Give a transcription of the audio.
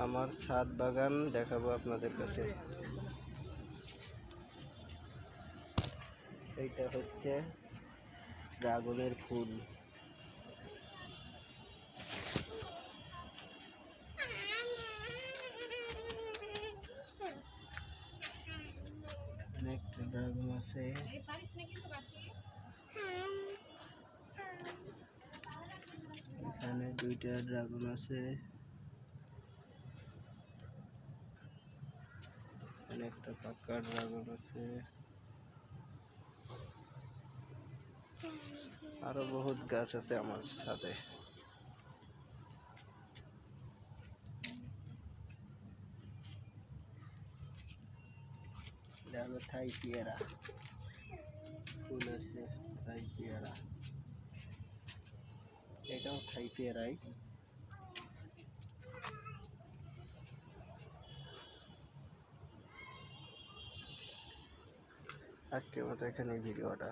আমার ছাদ বাগান দেখাবো আপনাদের কাছে। এইটা হচ্ছে ড্রাগনের ফুল। অনেকটা ড্রাগন আছে। এখানে দুইটা ড্রাগন আছে। অনেকটা পাকা ড্রাগন আছে। আরো বহুত গাছ আছে আমার ছাদে। এটা হলো থাই পেয়ারা ফুল আছে। থাই পেয়ারা, এটাও থাই পেয়ারাই। আজকের মতো এখানে ভিডিওটা।